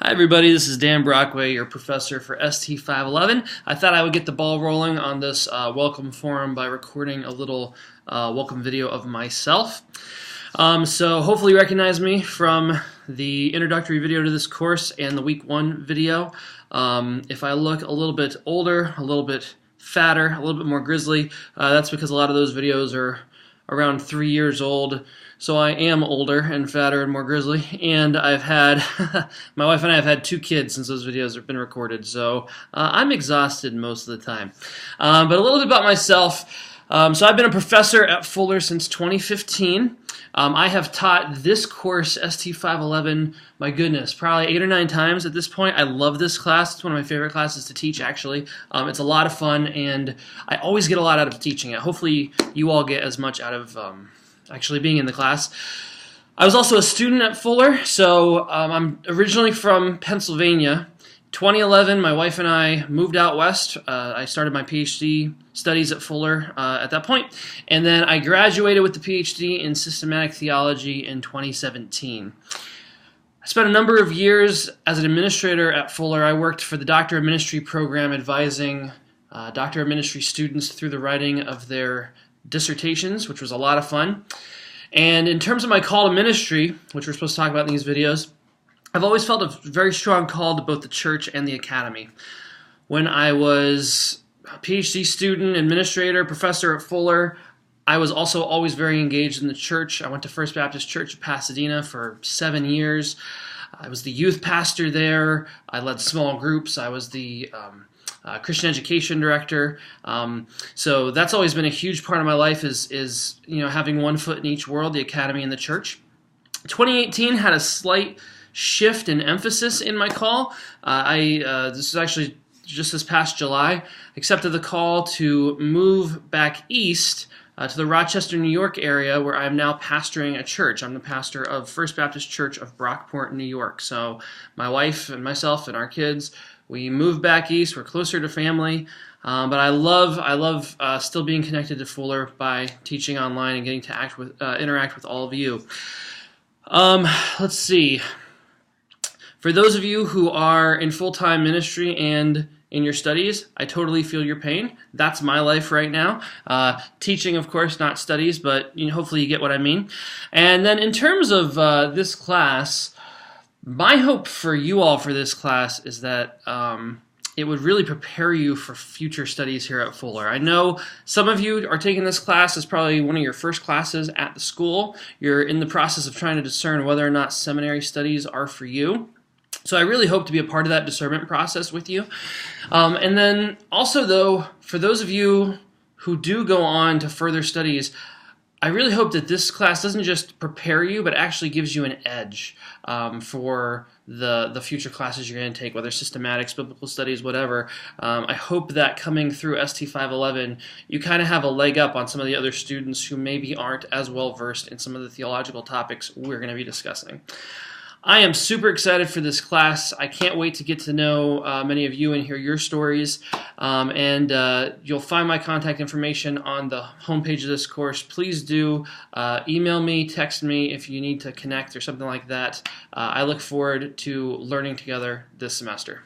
Hi everybody, this is Dan Brockway, your professor for ST511. I thought I would get the ball rolling on this welcome forum by recording a little welcome video of myself. So hopefully you recognize me from the introductory video to this course and the week 1 video. If I look a little bit older, a little bit fatter, a little bit more grizzly, that's because a lot of those videos are around 3 years old. So I am older and fatter and more grizzly, and I've had, my wife and I have had 2 kids since those videos have been recorded, so I'm exhausted most of the time. But a little bit about myself. So I've been a professor at Fuller since 2015. I have taught this course, ST511, my goodness, probably 8 or 9 times at this point. I love this class. It's one of my favorite classes to teach, actually. It's a lot of fun, and I always get a lot out of teaching it. Hopefully you all get as much out of actually being in the class. I was also a student at Fuller, so I'm originally from Pennsylvania. 2011, my wife and I moved out west. I started my PhD studies at Fuller at that point, and then I graduated with the PhD in systematic theology in 2017. I spent a number of years as an administrator at Fuller. I worked for the Doctor of Ministry program advising Doctor of Ministry students through the writing of their dissertations, which was a lot of fun. And in terms of my call to ministry, which we're supposed to talk about in these videos, I've always felt a very strong call to both the church and the academy. When I was a PhD student, administrator, professor at Fuller, I was also always very engaged in the church. I went to First Baptist Church of Pasadena for 7 years. I was the youth pastor there. I led small groups. I was the Christian education director. So that's always been a huge part of my life is having one foot in each world, the academy and the church. 2018 had a slight shift in emphasis in my call. This is actually just this past July, accepted the call to move back east to the Rochester, New York area, where I'm now pastoring a church. I'm the pastor of First Baptist Church of Brockport, New York. So my wife and myself and our kids, we moved back east. We're closer to family, but I love still being connected to Fuller by teaching online and getting to interact with all of you. Let's see. For those of you who are in full-time ministry and in your studies, I totally feel your pain. That's my life right now. Teaching, of course, not studies, but hopefully you get what I mean. And then in terms of this class, my hope for you all for this class is that it would really prepare you for future studies here at Fuller. I know some of you are taking this class as probably one of your first classes at the school. You're in the process of trying to discern whether or not seminary studies are for you. So I really hope to be a part of that discernment process with you. And then also, though, for those of you who do go on to further studies, I really hope that this class doesn't just prepare you, but actually gives you an edge for the future classes you're going to take, whether systematics, biblical studies, whatever. I hope that coming through ST511, you kind of have a leg up on some of the other students who maybe aren't as well versed in some of the theological topics we're going to be discussing. I am super excited for this class. I can't wait to get to know many of you and hear your stories. And you'll find my contact information on the homepage of this course. Please do email me, text me if you need to connect or something like that. I look forward to learning together this semester.